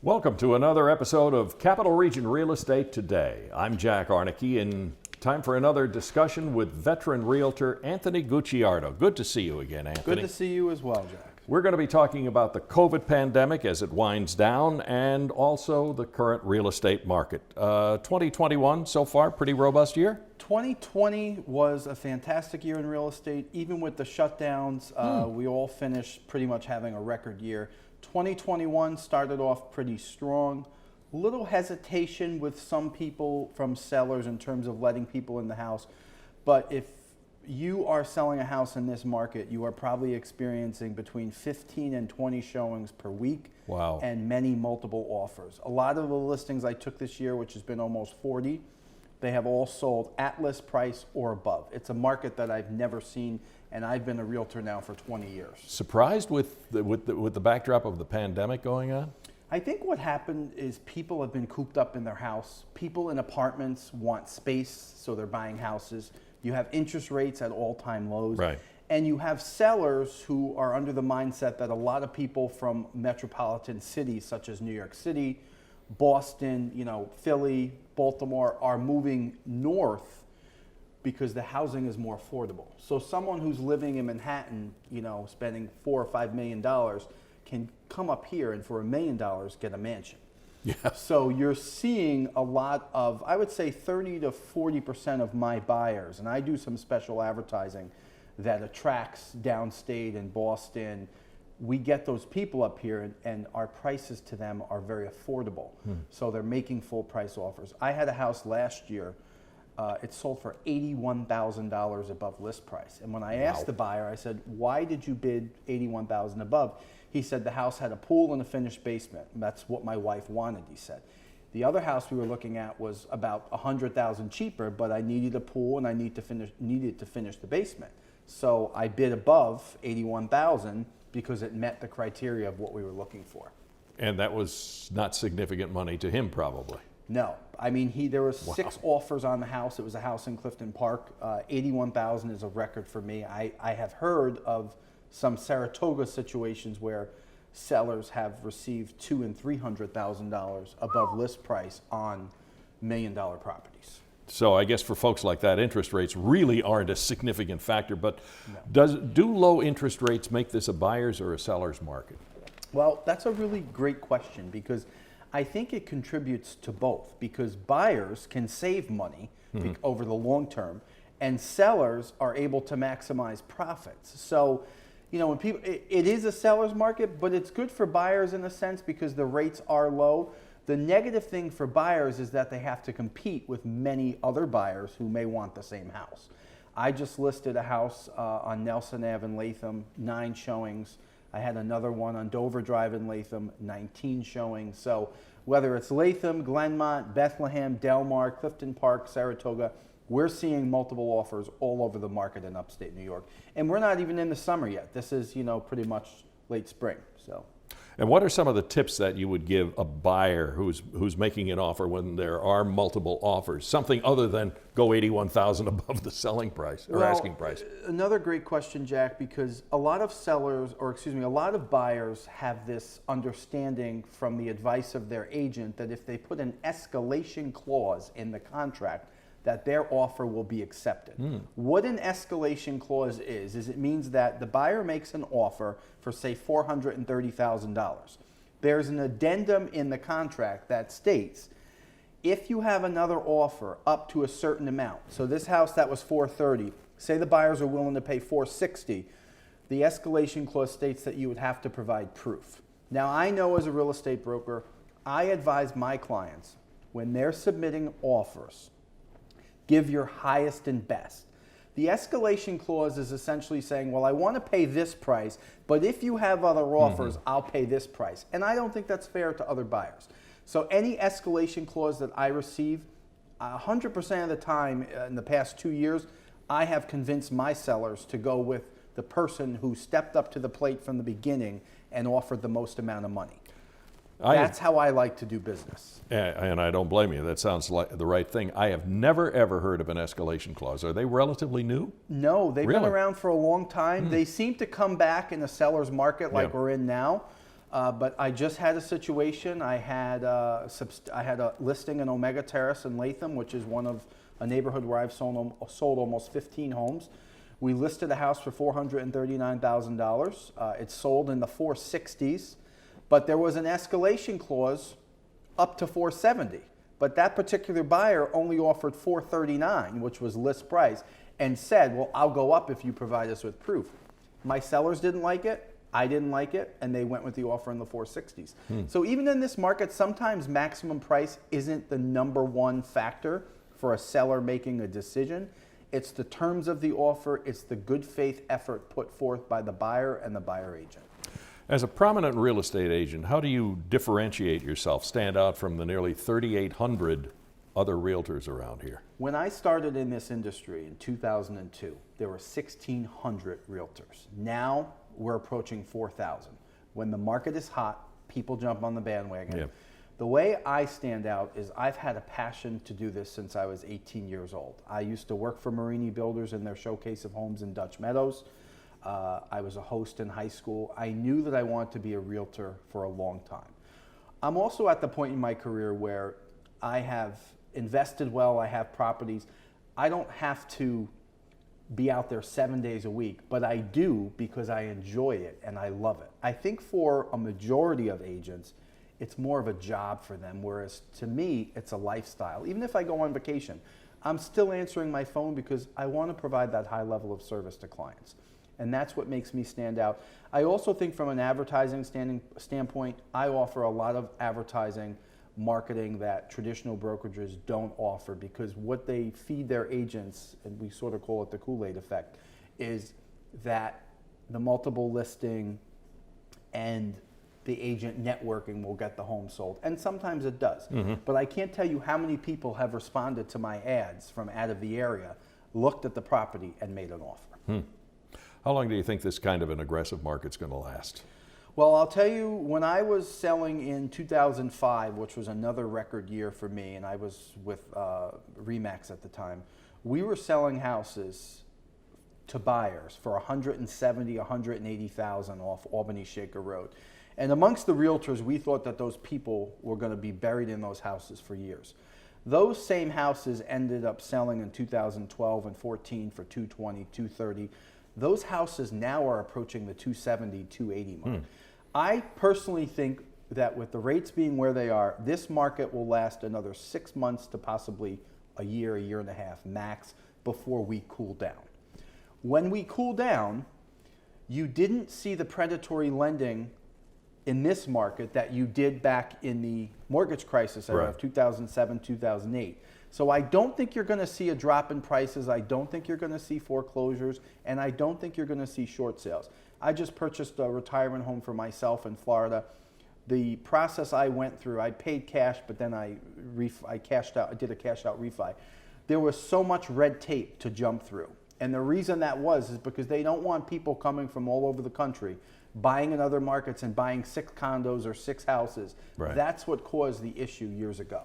Welcome to another episode of Capital Region Real Estate Today. I'm Jack Arnicke, and time for another discussion with veteran realtor Anthony Gucciardo. Good to see you again, Anthony. Good to see you as well, Jack. We're going to be talking about the COVID pandemic as it winds down and also the current real estate market. 2021 so far, pretty robust year? 2020 was a fantastic year in real estate. Even with the shutdowns, we all finished pretty much having a record year. 2021 started off pretty strong. Little hesitation with some people from sellers in terms of letting people in the house. But if you are selling a house in this market, you are probably experiencing between 15 and 20 showings per week. Wow. And many multiple offers. A lot of the listings I took this year, which has been almost 40, they have all sold at list price or above. It's a market that I've never seen, and I've been a realtor now for 20 years. Surprised with the backdrop of the pandemic going on? I think what happened is people have been cooped up in their house. People in apartments want space, so they're buying houses. You have interest rates at all-time lows. Right. And you have sellers who are under the mindset that a lot of people from metropolitan cities such as New York City, Boston, Philly, Baltimore are moving north because the housing is more affordable. So someone who's living in Manhattan, spending $4 or $5 million can come up here and for $1 million get a mansion. Yeah. So you're seeing a lot of, I would say 30 to 40% of my buyers, and I do some special advertising that attracts downstate and Boston. We get those people up here and our prices to them are very affordable. So they're making full price offers. I had a house last year, it sold for $81,000 above list price. And when I asked the buyer, I said, why did you bid $81,000 above? He said the house had a pool and a finished basement. That's what my wife wanted, he said. The other house we were looking at was about $100,000 cheaper, but I needed a pool and I needed to finish the basement. So I bid above $81,000 because it met the criteria of what we were looking for. And that was not significant money to him, probably. No, I mean, there was 6 offers on the house. It was a house in Clifton Park. $81,000 is a record for me. I have heard of some Saratoga situations where sellers have received $200,000 and $300,000 above list price on $1 million properties. So I guess for folks like that, interest rates really aren't a significant factor. But do low interest rates make this a buyer's or a seller's market? Well, that's a really great question because I think it contributes to both, because buyers can save money over the long term and sellers are able to maximize profits. So, when people, it is a seller's market, but it's good for buyers in a sense because the rates are low. The negative thing for buyers is that they have to compete with many other buyers who may want the same house. I just listed a house on Nelson Ave in Latham, 9 showings. I had another one on Dover Drive in Latham, 19 showings. So whether it's Latham, Glenmont, Bethlehem, Delmar, Clifton Park, Saratoga, we're seeing multiple offers all over the market in upstate New York. And we're not even in the summer yet. This is, pretty much late spring. So. And what are some of the tips that you would give a buyer who's making an offer when there are multiple offers? Something other than go $81,000 above the selling price or asking price. Another great question, Jack, because a lot of buyers have this understanding from the advice of their agent that if they put an escalation clause in the contract, that their offer will be accepted. What an escalation clause is it means that the buyer makes an offer for, say, $430,000. There's an addendum in the contract that states, if you have another offer up to a certain amount, so this house that was $430,000, say the buyers are willing to pay $460,000, the escalation clause states that you would have to provide proof. Now, I know as a real estate broker, I advise my clients when they're submitting offers, give your highest and best. The escalation clause is essentially saying, well, I want to pay this price, but if you have other offers, I'll pay this price. And I don't think that's fair to other buyers. So any escalation clause that I receive, 100% of the time in the past 2 years, I have convinced my sellers to go with the person who stepped up to the plate from the beginning and offered the most amount of money. That's how I like to do business. And I don't blame you. That sounds like the right thing. I have never, ever heard of an escalation clause. Are they relatively new? No, they've been around for a long time. They seem to come back in a seller's market like we're in now. But I just had a situation. I had a listing in Omega Terrace in Latham, which is one of a neighborhood where I've sold almost 15 homes. We listed a house for $439,000. It sold in the 460s, but there was an escalation clause up to 470. But that particular buyer only offered 439, which was list price, and said, well, I'll go up if you provide us with proof. My sellers didn't like it. I didn't like it, and they went with the offer in the 460s. So even in this market, sometimes maximum price isn't the number one factor for a seller making a decision. It's the terms of the offer, it's the good faith effort put forth by the buyer and the buyer agent. As a prominent real estate agent, how do you differentiate yourself, stand out from the nearly 3,800 other realtors around here? When I started in this industry in 2002, there were 1,600 realtors. Now we're approaching 4,000. When the market is hot, people jump on the bandwagon. Yep. The way I stand out is I've had a passion to do this since I was 18 years old. I used to work for Marini Builders in their showcase of homes in Dutch Meadows. I was a host in high school. I knew that I wanted to be a realtor for a long time. I'm also at the point in my career where I have invested well, I have properties. I don't have to be out there 7 days a week, but I do because I enjoy it and I love it. I think for a majority of agents, it's more of a job for them, whereas to me, it's a lifestyle. Even if I go on vacation, I'm still answering my phone because I want to provide that high level of service to clients. And that's what makes me stand out. I also think from an advertising standpoint, I offer a lot of advertising marketing that traditional brokerages don't offer, because what they feed their agents, and we sort of call it the Kool-Aid effect, is that the multiple listing and the agent networking will get the home sold. And sometimes it does. But I can't tell you how many people have responded to my ads from out of the area, looked at the property, and made an offer. How long do you think this kind of an aggressive market's going to last? Well, I'll tell you, when I was selling in 2005, which was another record year for me, and I was with Remax at the time, we were selling houses to buyers for $170,000, $180,000 off Albany Shaker Road. And amongst the realtors, we thought that those people were going to be buried in those houses for years. Those same houses ended up selling in 2012 and 14 for $220,000, $230,000. Those houses now are approaching the $270,000, $280,000 mark. I personally think that with the rates being where they are, this market will last another 6 months to possibly a year and a half max before we cool down. When we cool down, you didn't see the predatory lending in this market that you did back in the mortgage crisis era of 2007, 2008. So I don't think you're going to see a drop in prices. I don't think you're going to see foreclosures, and I don't think you're going to see short sales. I just purchased a retirement home for myself in Florida. The process I went through, I paid cash, but then I cashed out. I did a cash out refi. There was so much red tape to jump through. And the reason that is because they don't want people coming from all over the country buying in other markets and buying 6 condos or 6 houses. That's what caused the issue years ago.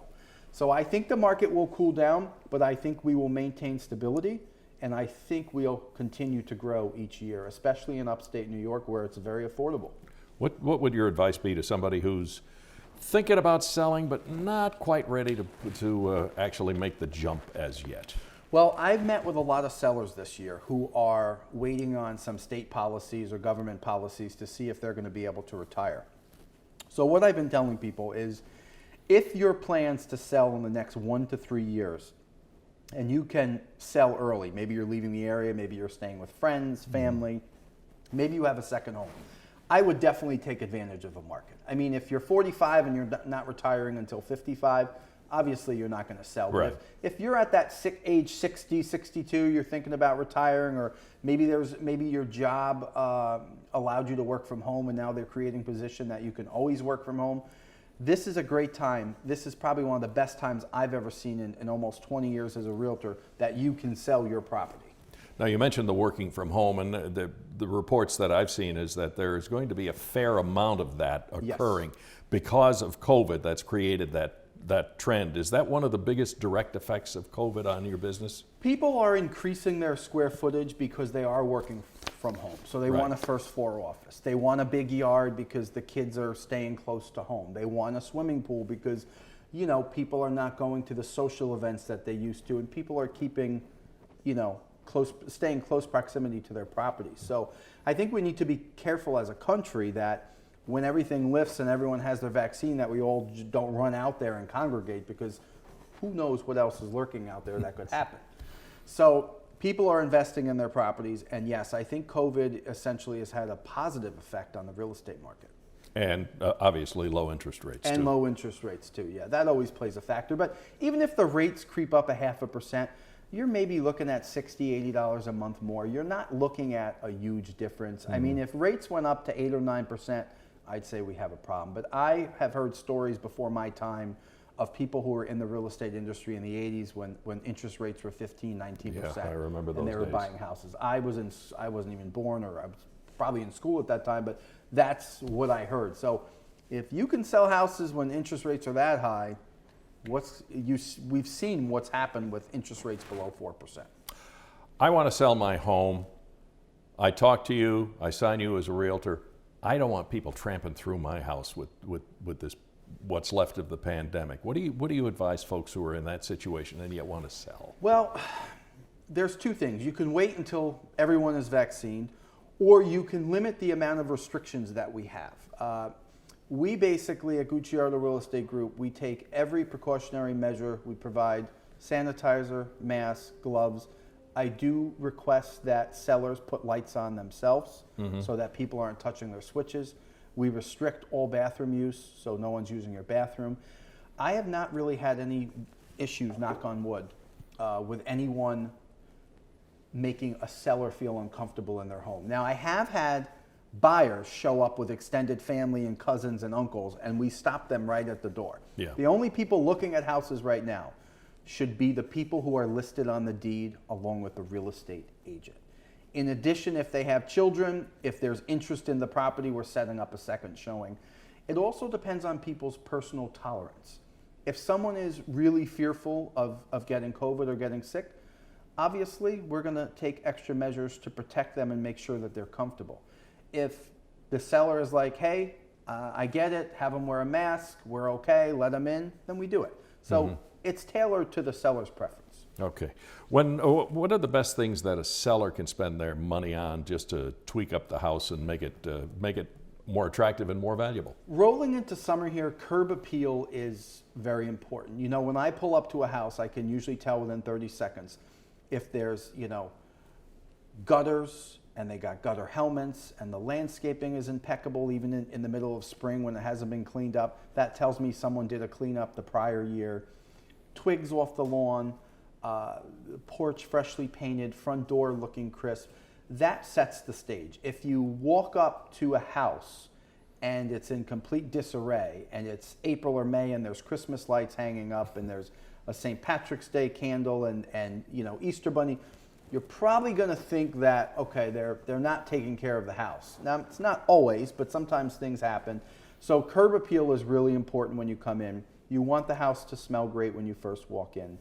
So I think the market will cool down, but I think we will maintain stability, and I think we'll continue to grow each year, especially in upstate New York where it's very affordable. What would your advice be to somebody who's thinking about selling but not quite ready to actually make the jump as yet? Well, I've met with a lot of sellers this year who are waiting on some state policies or government policies to see if they're going to be able to retire. So what I've been telling people is, if your plans to sell in the next 1 to 3 years, and you can sell early, maybe you're leaving the area, maybe you're staying with friends, family, maybe you have a second home, I would definitely take advantage of the market. I mean, if you're 45 and you're not retiring until 55, obviously you're not going to sell. Right. But if you're at that age 60, 62, you're thinking about retiring, or maybe your job allowed you to work from home and now they're creating a position that you can always work from home, this is a great time. This is probably one of the best times I've ever seen in almost 20 years as a realtor that you can sell your property. Now, you mentioned the working from home, and the reports that I've seen is that there's going to be a fair amount of that occurring because of COVID that's created that trend. Is that one of the biggest direct effects of COVID on your business? People are increasing their square footage because they are working from home. So they Right. want a first floor office. They want a big yard because the kids are staying close to home. They want a swimming pool because, you know, people are not going to the social events that they used to, and people are keeping, you know, staying close proximity to their properties. So I think we need to be careful as a country that when everything lifts and everyone has their vaccine, that we all don't run out there and congregate, because who knows what else is lurking out there that could happen. So people are investing in their properties, and yes, I think COVID essentially has had a positive effect on the real estate market. And obviously low interest rates And too. low interest rates too, yeah. That always plays a factor. But even if the rates creep up 0.5%, you're maybe looking at $60, $80 a month more. You're not looking at a huge difference. I mean, if rates went up to 8 or 9%, I'd say we have a problem. But I have heard stories before my time of people who were in the real estate industry in the 80s when interest rates were 15, 19%. Yeah, I remember those and they were days. buying houses. I wasn't even born, or I was probably in school at that time, but that's what I heard. So if you can sell houses when interest rates are that high, we've seen what's happened with interest rates below 4%. I want to sell my home. I talk to you. I sign you as a realtor. I don't want people tramping through my house with this, what's left of the pandemic. What do you advise folks who are in that situation and yet want to sell? Well, there's two things. You can wait until everyone is vaccinated, or you can limit the amount of restrictions that we have. We basically, at Gucciardo Real Estate Group, we take every precautionary measure. We provide sanitizer, masks, gloves. I do request that sellers put lights on themselves so that people aren't touching their switches. We restrict all bathroom use, so no one's using your bathroom. I have not really had any issues, knock on wood, with anyone making a seller feel uncomfortable in their home. Now, I have had buyers show up with extended family and cousins and uncles, and we stop them right at the door. Yeah. The only people looking at houses right now should be the people who are listed on the deed along with the real estate agent. In addition, if they have children, if there's interest in the property, we're setting up a second showing. It also depends on people's personal tolerance. If someone is really fearful of getting COVID or getting sick, obviously we're going to take extra measures to protect them and make sure that they're comfortable. If the seller is like, hey, I get it, have them wear a mask, we're okay, let them in, then we do it. So it's tailored to the seller's preference. Okay. What are the best things that a seller can spend their money on just to tweak up the house and make it more attractive and more valuable? Rolling into summer here, curb appeal is very important. You know, when I pull up to a house, I can usually tell within 30 seconds if there's, you know, gutters, and they got gutter helmets, and the landscaping is impeccable even in the middle of spring when it hasn't been cleaned up. That tells me someone did a cleanup the prior year. Twigs off the lawn, porch freshly painted, front door looking crisp. That sets the stage. If you walk up to a house and it's in complete disarray, and it's April or May, and there's Christmas lights hanging up, and there's a St. Patrick's Day candle and you know, Easter bunny, you're probably going to think that, okay, they're not taking care of the house. Now, it's not always, but sometimes things happen. So curb appeal is really important when you come in. You want the house to smell great when you first walk in.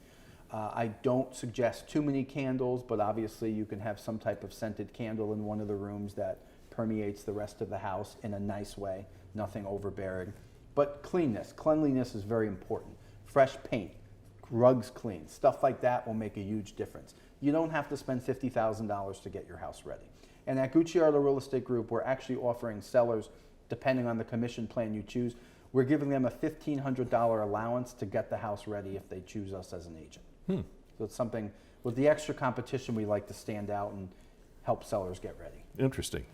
I don't suggest too many candles, but obviously you can have some type of scented candle in one of the rooms that permeates the rest of the house in a nice way, nothing overbearing. But cleanliness is very important. Fresh paint, rugs clean, stuff like that will make a huge difference. You don't have to spend $50,000 to get your house ready. And at Gucciardo Real Estate Group, we're actually offering sellers, depending on the commission plan you choose, we're giving them a $1,500 allowance to get the house ready if they choose us as an agent. So it's something, with the extra competition, we like to stand out and help sellers get ready. Interesting.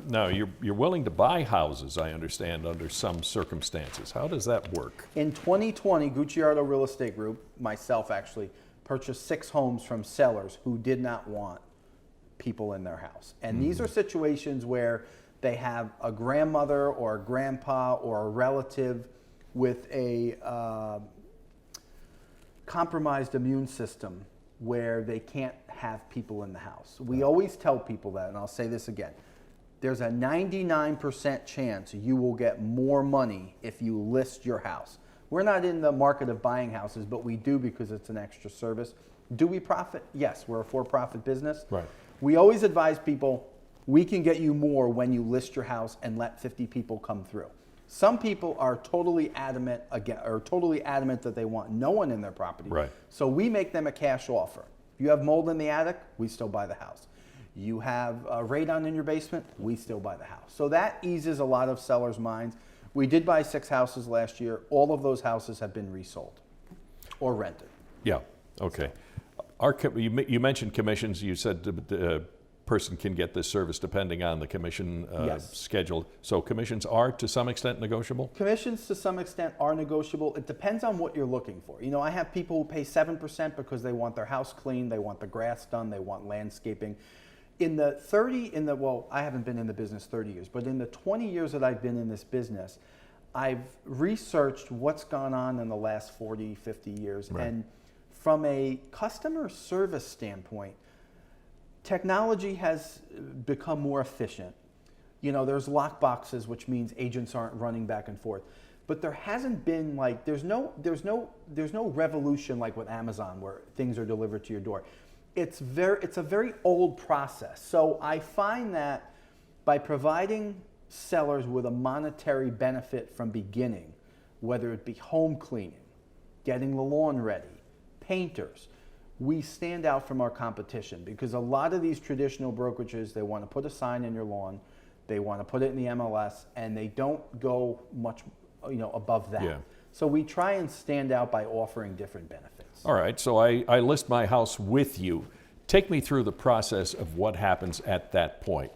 Now, you're willing to buy houses, I understand, under some circumstances. How does that work? In 2020, Gucciardo Real Estate Group, myself actually, purchased 6 homes from sellers who did not want people in their house. And these are situations where they have a grandmother or a grandpa or a relative with a compromised immune system where they can't have people in the house. We always tell people that, and I'll say this again. There's a 99% chance you will get more money if you list your house. We're not in the market of buying houses, but we do because it's an extra service. Do we profit? Yes, we're a for-profit business. Right. We always advise people, we can get you more when you list your house and let 50 people come through. Some people are totally adamant that they want no one in their property. Right. So we make them a cash offer. If you have mold in the attic, we still buy the house. You have radon in your basement, we still buy the house. So that eases a lot of sellers' minds. We did buy 6 houses last year. All of those houses have been resold or rented. Yeah, okay. You mentioned commissions. You said the person can get this service depending on the commission Yes. schedule. So commissions are to some extent negotiable? Commissions to some extent are negotiable. It depends on what you're looking for. You know, I have people who pay 7% because they want their house cleaned, they want the grass done, they want landscaping. Well, I haven't been in the business 30 years, but in the 20 years that I've been in this business, I've researched what's gone on in the last 40, 50 years. Right. And from a customer service standpoint, technology has become more efficient. You know, there's lock boxes, which means agents aren't running back and forth. But there hasn't been there's no revolution like with Amazon where things are delivered to your door. It's a very old process. So I find that by providing sellers with a monetary benefit from beginning, whether it be home cleaning, getting the lawn ready, painters, we stand out from our competition because a lot of these traditional brokerages, they want to put a sign in your lawn, they want to put it in the MLS, and they don't go much, above that. Yeah. So we try and stand out by offering different benefits. All right, so I list my house with you. Take me through the process of what happens at that point.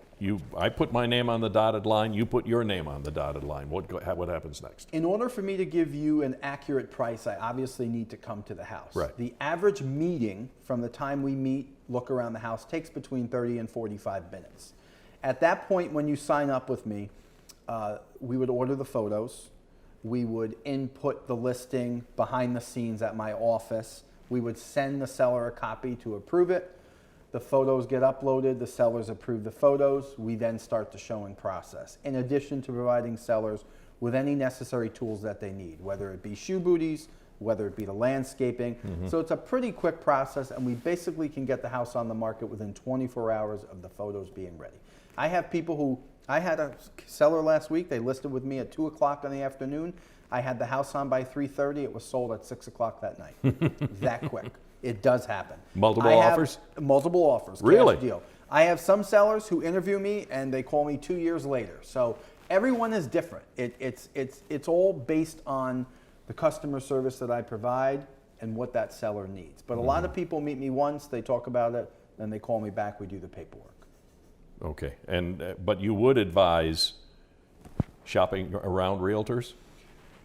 I put my name on the dotted line, you put your name on the dotted line. What happens next? In order for me to give you an accurate price, I obviously need to come to the house. Right. The average meeting from the time we meet, look around the house, takes between 30 and 45 minutes. At that point, when you sign up with me, we would order the photos. We would input the listing behind the scenes at my office. We would send the seller a copy to approve it. The photos get uploaded, the sellers approve the photos. We then start the showing process, in addition to providing sellers with any necessary tools that they need, whether it be shoe booties, whether it be the landscaping. Mm-hmm. So it's a pretty quick process, and we basically can get the house on the market within 24 hours of the photos being ready. I had a seller last week, they listed with me at 2 o'clock in the afternoon. I had the house on by 3:30, it was sold at 6 o'clock that night. That quick. It does happen. Multiple offers? Multiple offers. Really? Cash deal. I have some sellers who interview me and they call me 2 years later. So everyone is different. It's all based on the customer service that I provide and what that seller needs. But a lot of people meet me once, they talk about it, then they call me back, we do the paperwork. Okay, but you would advise shopping around realtors,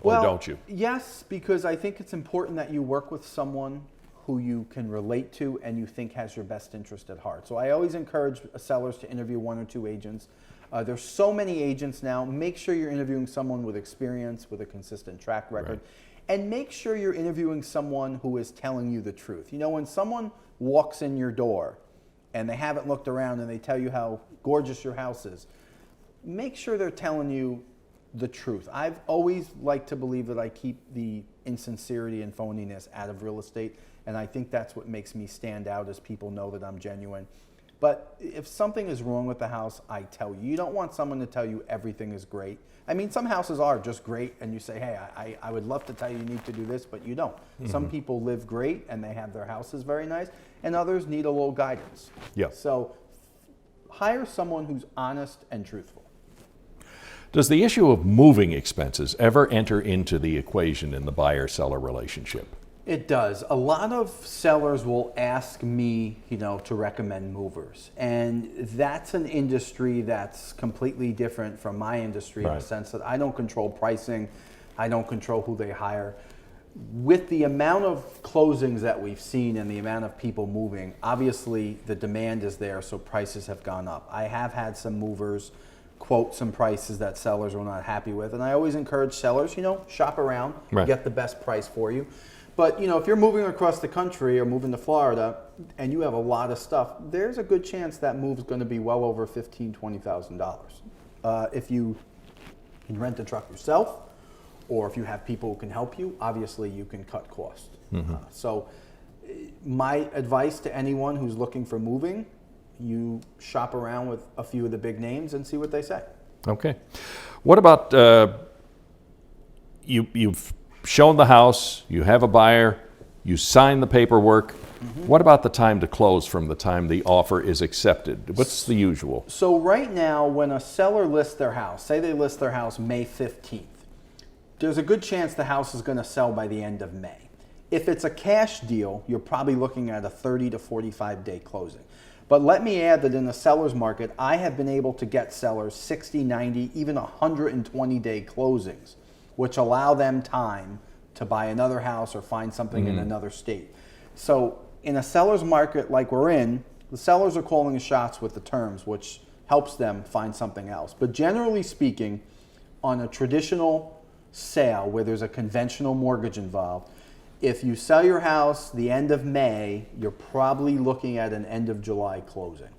or don't you? Yes, because I think it's important that you work with someone who you can relate to and you think has your best interest at heart. So I always encourage sellers to interview 1 or 2 agents. There's so many agents now. Make sure you're interviewing someone with experience, with a consistent track record. Right. And make sure you're interviewing someone who is telling you the truth. You know, when someone walks in your door and they haven't looked around and they tell you how gorgeous your house is, make sure they're telling you the truth. I've always liked to believe that I keep the insincerity and phoniness out of real estate, and I think that's what makes me stand out, as people know that I'm genuine. But if something is wrong with the house, I tell you. You don't want someone to tell you everything is great. I mean, some houses are just great, and you say, hey, I would love to tell you need to do this, but you don't. Mm-hmm. Some people live great, and they have their houses very nice, and others need a little guidance. Yeah. So hire someone who's honest and truthful. Does the issue of moving expenses ever enter into the equation in the buyer-seller relationship? It does. A lot of sellers will ask me, to recommend movers. And that's an industry that's completely different from my industry. Right. In the sense that I don't control pricing. I don't control who they hire. With the amount of closings that we've seen and the amount of people moving, obviously the demand is there, so prices have gone up. I have had some movers quote some prices that sellers were not happy with. And I always encourage sellers, shop around, right. Get the best price for you. But, if you're moving across the country or moving to Florida and you have a lot of stuff, there's a good chance that move's going to be well over $15,000, $20,000. If you can rent a truck yourself, or if you have people who can help you, obviously you can cut costs. Mm-hmm. So my advice to anyone who's looking for moving, you shop around with a few of the big names and see what they say. Okay. What about you've shown the house, you have a buyer, you sign the paperwork. What about the time to close from the time the offer is accepted? What's the usual? So right now, when a seller lists their house, say they list their house May 15th, there's a good chance the house is going to sell by the end of May. If it's a cash deal, you're probably looking at a 30 to 45 day closing. But let me add that in the seller's market, I have been able to get sellers 60, 90, even 120 day closings, which allow them time to buy another house or find something in another state. So in a seller's market like we're in, the sellers are calling the shots with the terms, which helps them find something else. But generally speaking, on a traditional sale where there's a conventional mortgage involved, if you sell your house the end of May, you're probably looking at an end of July closing.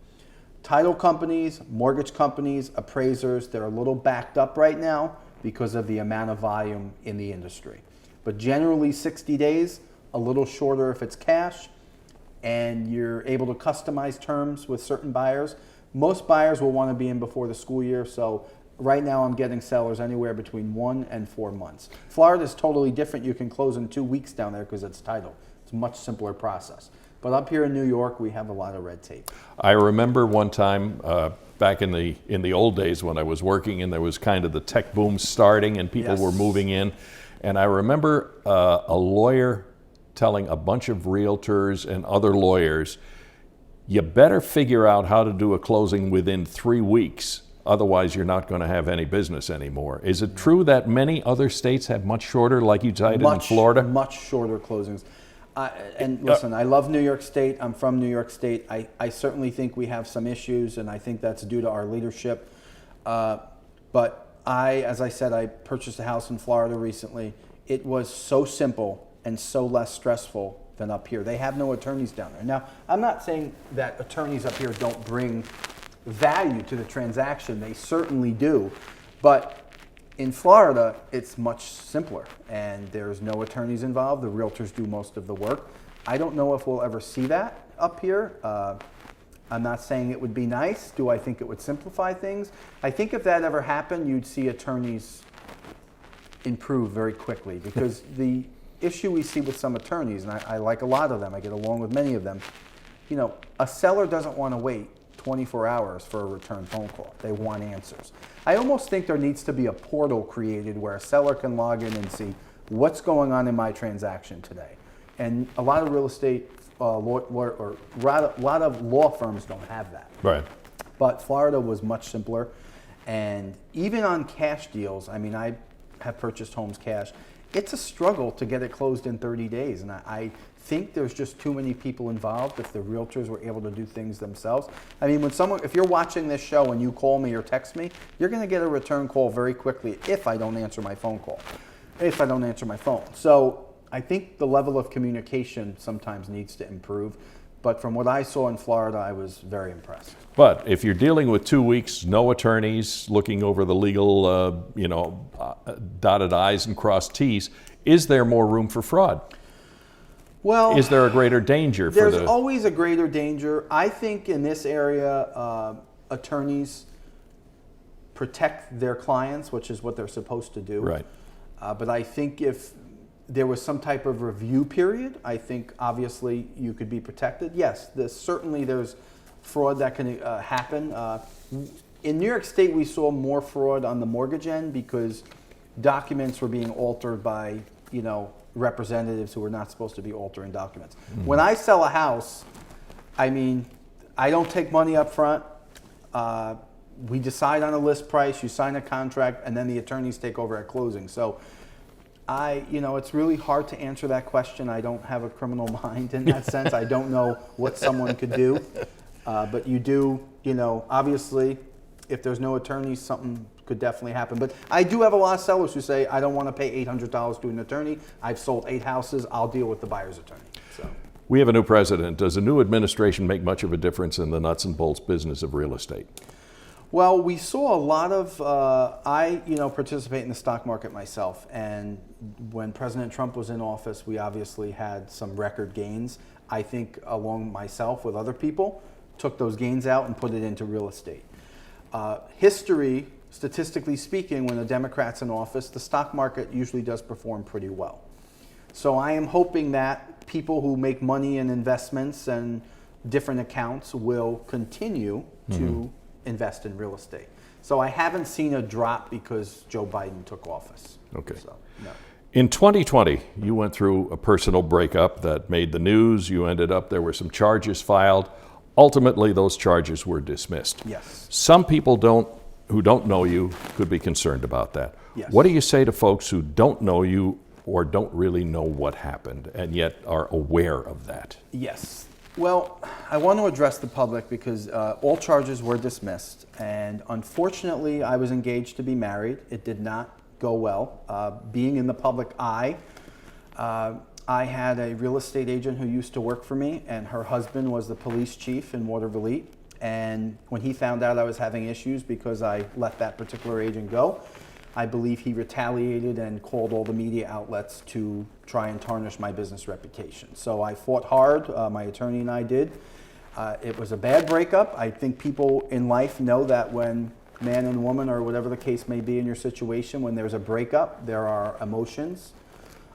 Title companies, mortgage companies, appraisers, they're a little backed up right now because of the amount of volume in the industry. But generally 60 days, a little shorter if it's cash, and you're able to customize terms with certain buyers. Most buyers will want to be in before the school year, so right now I'm getting sellers anywhere between 1 and 4 months. Florida is totally different. You can close in 2 weeks down there because it's title. It's a much simpler process. But up here in New York, we have a lot of red tape. I remember one time back in the old days when I was working, and there was kind of the tech boom starting and people were moving in. And I remember a lawyer telling a bunch of realtors and other lawyers, you better figure out how to do a closing within 3 weeks. Otherwise, you're not going to have any business anymore. Is it true that many other states have much shorter, like you cited in Florida? Much shorter closings. And listen, I love New York State. I'm from New York State. I certainly think we have some issues, and I think that's due to our leadership. But as I said, I purchased a house in Florida recently. It was so simple and so less stressful than up here. They have no attorneys down there. Now, I'm not saying that attorneys up here don't bring value to the transaction. They certainly do. But in Florida, it's much simpler, and there's no attorneys involved. The realtors do most of the work. I don't know if we'll ever see that up here. I'm not saying it would be nice. Do I think it would simplify things? I think if that ever happened, you'd see attorneys improve very quickly, because the issue we see with some attorneys, and I like a lot of them, I get along with many of them, you know, a seller doesn't want to wait 24 hours for a return phone call. They want answers. I almost think there needs to be a portal created where a seller can log in and see what's going on in my transaction today. And a lot of real estate, a lot of law firms don't have that. Right. But Florida was much simpler. And even on cash deals, I mean, I have purchased homes cash. It's a struggle to get it closed in 30 days. And I think there's just too many people involved if the realtors were able to do things themselves. I mean, if you're watching this show and you call me or text me, you're going to get a return call very quickly if I don't answer my phone call, if I don't answer my phone. So I think the level of communication sometimes needs to improve. But from what I saw in Florida, I was very impressed. But if you're dealing with 2 weeks, no attorneys, looking over the legal, dotted I's and crossed T's, is there more room for fraud? Well, is there a greater danger for there's always a greater danger. I think in this area, attorneys protect their clients, which is what they're supposed to do. Right. But I think if there was some type of review period, I think obviously you could be protected. Yes, certainly there's fraud that can happen. In New York State, we saw more fraud on the mortgage end because documents were being altered by, representatives who were not supposed to be altering documents. Mm-hmm. When I sell a house, I mean, I don't take money up front. We decide on a list price, you sign a contract, and then the attorneys take over at closing. So it's really hard to answer that question. I don't have a criminal mind in that sense. I don't know what someone could do. But you do, obviously, if there's no attorneys, something could definitely happen. But I do have a lot of sellers who say, I don't want to pay $800 to an attorney. I've sold 8 houses. I'll deal with the buyer's attorney. So we have a new president. Does a new administration make much of a difference in the nuts and bolts business of real estate? Well, we saw a lot of, I participate in the stock market myself. And when President Trump was in office, we obviously had some record gains. I think along myself with other people, took those gains out and put it into real estate. History, statistically speaking, when a Democrat's in office, the stock market usually does perform pretty well. So I am hoping that people who make money in investments and different accounts will continue to invest in real estate. So I haven't seen a drop because Joe Biden took office. Okay. So, no. In 2020, you went through a personal breakup that made the news. You ended up, there were some charges filed. Ultimately, those charges were dismissed. Yes. Some people who don't know you could be concerned about that. Yes. What do you say to folks who don't know you or don't really know what happened and yet are aware of that? Yes. Well, I want to address the public because all charges were dismissed. And unfortunately, I was engaged to be married. It did not go well. Being in the public eye, I had a real estate agent who used to work for me, and her husband was the police chief in Waterville. And when he found out I was having issues because I let that particular agent go, I believe he retaliated and called all the media outlets to try and tarnish my business reputation. So I fought hard, my attorney and I did. It was a bad breakup. I think people in life know that when man and woman, or whatever the case may be in your situation, when there's a breakup, there are emotions,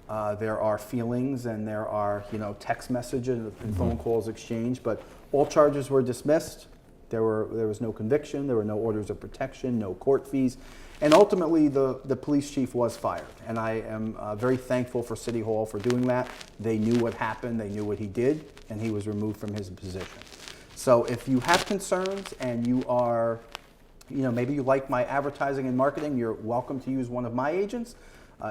there are feelings, and there are text messages and phone calls exchanged. But all charges were dismissed. There was no conviction. There were no orders of protection, no court fees. And ultimately, the police chief was fired. And I am very thankful for City Hall for doing that. They knew what happened. They knew what he did. And he was removed from his position. So if you have concerns and you are, maybe you like my advertising and marketing, you're welcome to use one of my agents.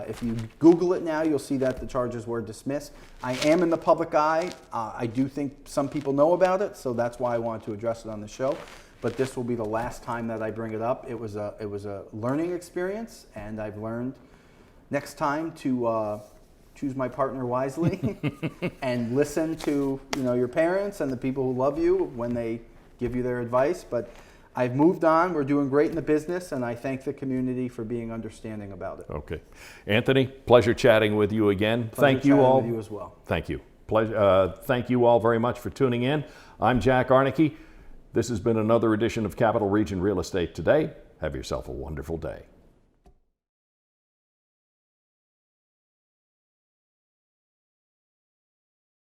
If you Google it now, you'll see that the charges were dismissed. I am in the public eye. I do think some people know about it, so that's why I wanted to address it on the show. But this will be the last time that I bring it up. It was a learning experience, and I've learned next time to choose my partner wisely and listen to your parents and the people who love you when they give you their advice. But I've moved on. We're doing great in the business, and I thank the community for being understanding about it. Okay. Anthony, pleasure chatting with you again. Thank you chatting all. with you as well. Thank you. Pleasure. Thank you all very much for tuning in. I'm Jack Arnicke. This has been another edition of Capital Region Real Estate Today. Have yourself a wonderful day.